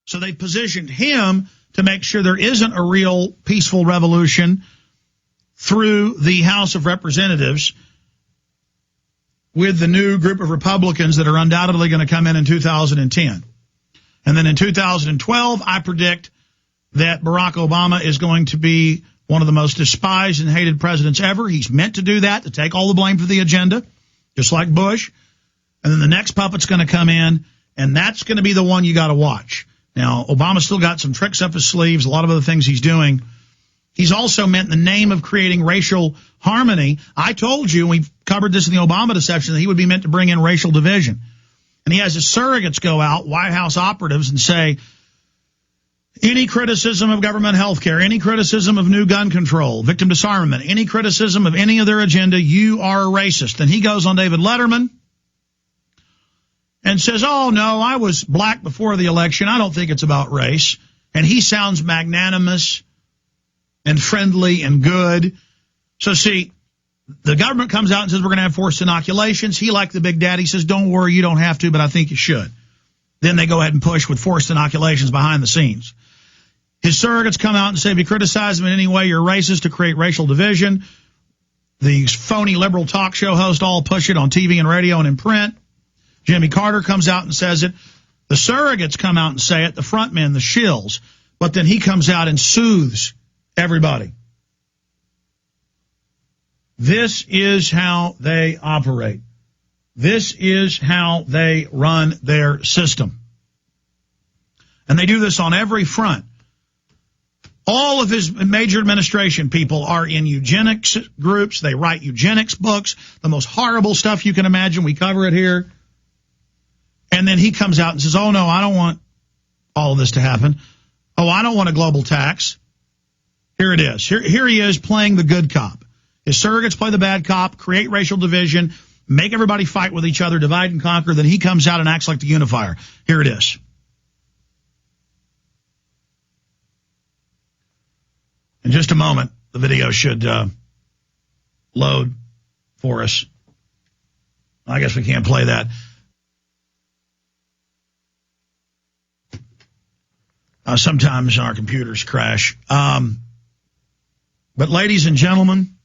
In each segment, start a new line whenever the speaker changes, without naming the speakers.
So they positioned him to make sure there isn't a real peaceful revolution through the House of Representatives with the new group of Republicans that are undoubtedly going to come in 2010. And then in 2012, I predict that Barack Obama is going to be one of the most despised and hated presidents ever. He's meant to do that, to take all the blame for the agenda, just like Bush. And then the next puppet's going to come in, and that's going to be the one you got to watch. Now, Obama's still got some tricks up his sleeves, a lot of other things he's doing. He's also meant in the name of creating racial harmony. I told you, and we covered this in the Obama deception, that he would be meant to bring in racial division. And he has his surrogates go out, White House operatives, and say, any criticism of government health care, any criticism of new gun control, victim disarmament, any criticism of any of their agenda, you are a racist. And he goes on David Letterman and says, oh, no, I was black before the election. I don't think it's about race. And he sounds magnanimous and friendly and good. So, see, the government comes out and says we're going to have forced inoculations. He, like the big daddy, says, don't worry, you don't have to, but I think you should. Then they go ahead and push with forced inoculations behind the scenes. His surrogates come out and say, if you criticize him in any way, you're racist, to create racial division. The phony liberal talk show hosts all push it on TV and radio and in print. Jimmy Carter comes out and says it. The surrogates come out and say it, the front men, the shills. But then he comes out and soothes everybody. This is how they operate. This is how they run their system. And they do this on every front. All of his major administration people are in eugenics groups. They write eugenics books, the most horrible stuff you can imagine. We cover it here. And then he comes out and says, oh, no, I don't want all of this to happen. Oh, I don't want a global tax. Here it is. Here he is playing the good cop. His surrogates play the bad cop, create racial division, make everybody fight with each other, divide and conquer. Then he comes out and acts like the unifier. Here it is. In just a moment, the video should load for us. I guess we can't play that. Sometimes our computers crash. But ladies and gentlemen,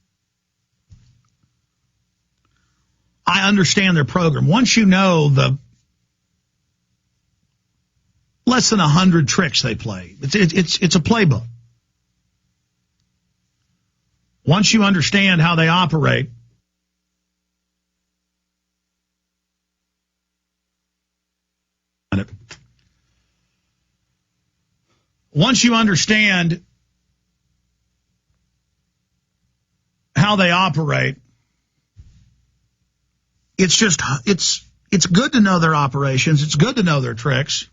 I understand their program. Once you know the less than 100 tricks they play, it's a playbook. Once you understand how they operate, once you understand how they operate, it's just, it's good to know their operations. It's good to know their tricks.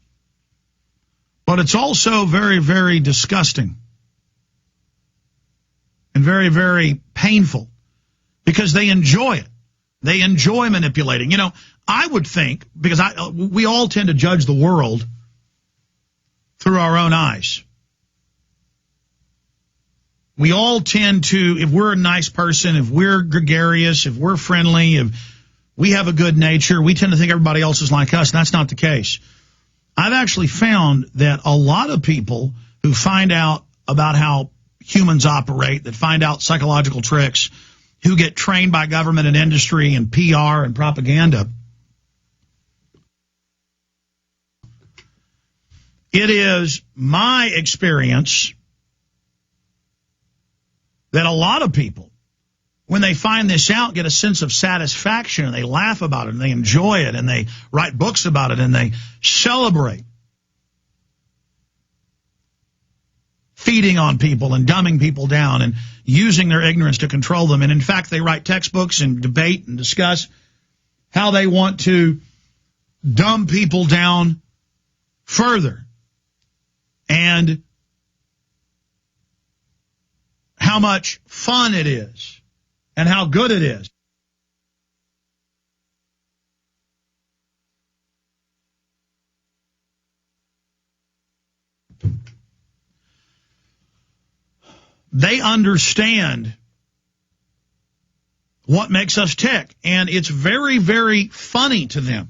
But it's also very, very disgusting and very, very painful because they enjoy it. They enjoy manipulating. You know, I would think, because we all tend to judge the world through our own eyes. We all tend to, if we're a nice person, if we're gregarious, if we're friendly, if we have a good nature, we tend to think everybody else is like us, and that's not the case. I've actually found that a lot of people who find out about how humans operate, that find out psychological tricks, who get trained by government and industry and PR and propaganda, it is my experience that a lot of people, when they find this out, get a sense of satisfaction, and they laugh about it, and they enjoy it, and they write books about it, and they celebrate feeding on people and dumbing people down and using their ignorance to control them. And in fact, they write textbooks and debate and discuss how they want to dumb people down further, and how much fun it is and how good it is. They understand what makes us tick, and it's very, very funny to them.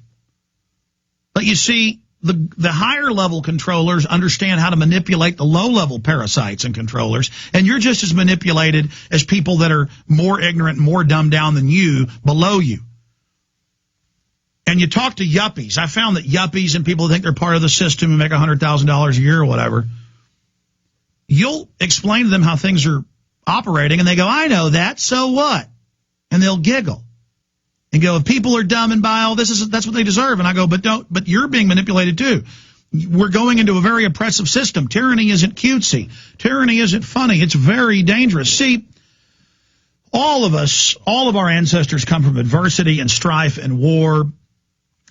But you see, the higher level controllers understand how to manipulate the low level parasites and controllers, and you're just as manipulated as people that are more ignorant, more dumbed down than you, below you. And you talk to yuppies. I found that yuppies and people who think they're part of the system and make $100,000 a year or whatever, you'll explain to them how things are operating, and they go, I know that, so what? And they'll giggle and go, if people are dumb and vile, that's what they deserve. And I go, but you're being manipulated too. We're going into a very oppressive system. Tyranny isn't cutesy. Tyranny isn't funny. It's very dangerous. See, all of us, all of our ancestors come from adversity and strife and war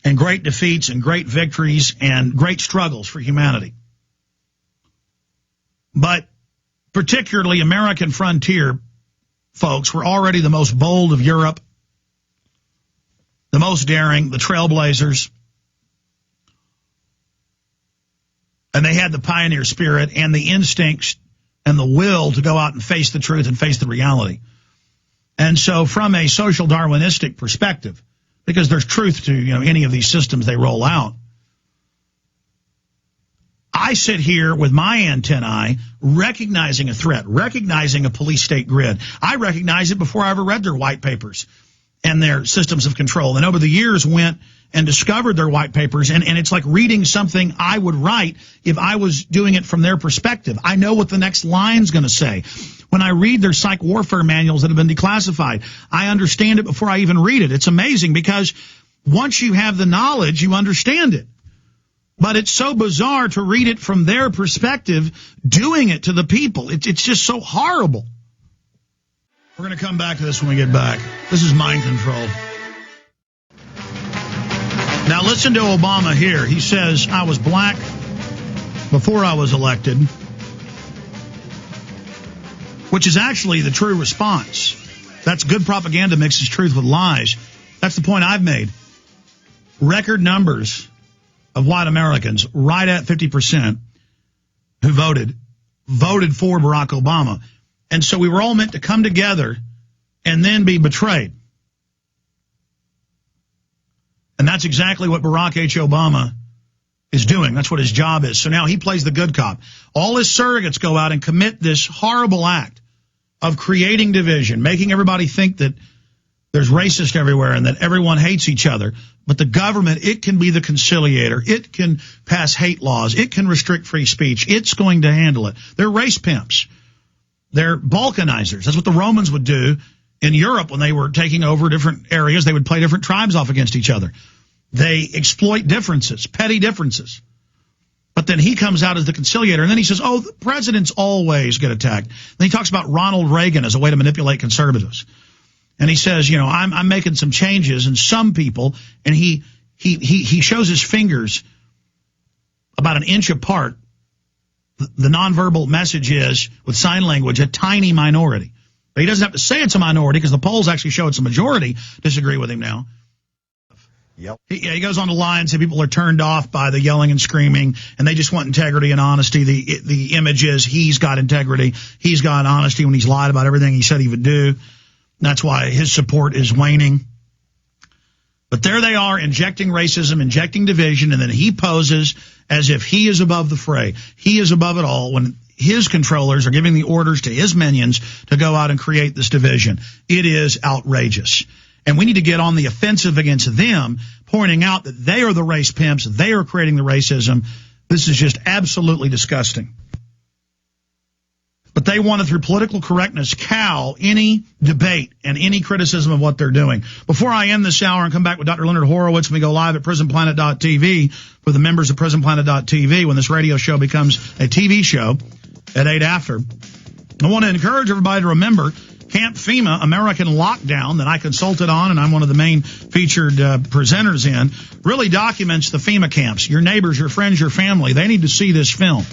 and great defeats and great victories and great struggles for humanity. But particularly American frontier folks were already the most bold of Europe, the most daring, the trailblazers. And they had the pioneer spirit and the instincts and the will to go out and face the truth and face the reality. And so from a social Darwinistic perspective, because there's truth to, any of these systems they roll out, I sit here with my antennae recognizing a threat, recognizing a police state grid. I recognize it before I ever read their white papers and their systems of control. And over the years went and discovered their white papers, and it's like reading something I would write if I was doing it from their perspective. I know what the next line's going to say. When I read their psych warfare manuals that have been declassified, I understand it before I even read it. It's amazing because once you have the knowledge, you understand it. But it's so bizarre to read it from their perspective, doing it to the people. It's just so horrible. We're going to come back to this when we get back. This is mind control. Now listen to Obama here. He says, I was black before I was elected, which is actually the true response. That's good propaganda mixes truth with lies. That's the point I've made. Record numbers of white Americans, right at 50%, who voted for Barack Obama. And so we were all meant to come together and then be betrayed. And that's exactly what Barack H. Obama is doing. That's what his job is. So now he plays the good cop. All his surrogates go out and commit this horrible act of creating division, making everybody think that there's racist everywhere and that everyone hates each other. But the government, it can be the conciliator. It can pass hate laws. It can restrict free speech. It's going to handle it. They're race pimps. They're balkanizers. That's what the Romans would do in Europe when they were taking over different areas. They would play different tribes off against each other. They exploit differences, petty differences. But then he comes out as the conciliator, and then he says, oh, the presidents always get attacked. Then he talks about Ronald Reagan as a way to manipulate conservatives. And he says, I'm making some changes, and some people, and he shows his fingers about an inch apart. The nonverbal message is, with sign language, a tiny minority. But he doesn't have to say it's a minority because the polls actually show it's a majority disagree with him now.
Yep.
He goes on to lie and say people are turned off by the yelling and screaming, and they just want integrity and honesty. The image is he's got integrity. He's got honesty when he's lied about everything he said he would do. That's why his support is waning. But there they are, injecting racism, injecting division, and then he poses as if he is above the fray. He is above it all when his controllers are giving the orders to his minions to go out and create this division. It is outrageous. And we need to get on the offensive against them, pointing out that they are the race pimps. They are creating the racism. This is just absolutely disgusting. But they want to, through political correctness, cow any debate and any criticism of what they're doing. Before I end this hour and come back with Dr. Leonard Horowitz, and we go live at prisonplanet.tv for the members of prisonplanet.tv when this radio show becomes a TV show at 8 after. I want to encourage everybody to remember Camp FEMA, American Lockdown, that I consulted on, and I'm one of the main featured presenters in, really documents the FEMA camps. Your neighbors, your friends, your family, they need to see this film.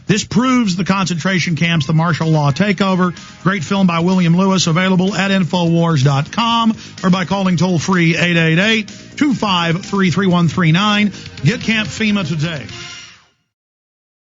This proves the concentration camps, the martial law takeover. Great film by William Lewis, available at Infowars.com or by calling toll-free 888-253-3139. Get Camp FEMA today.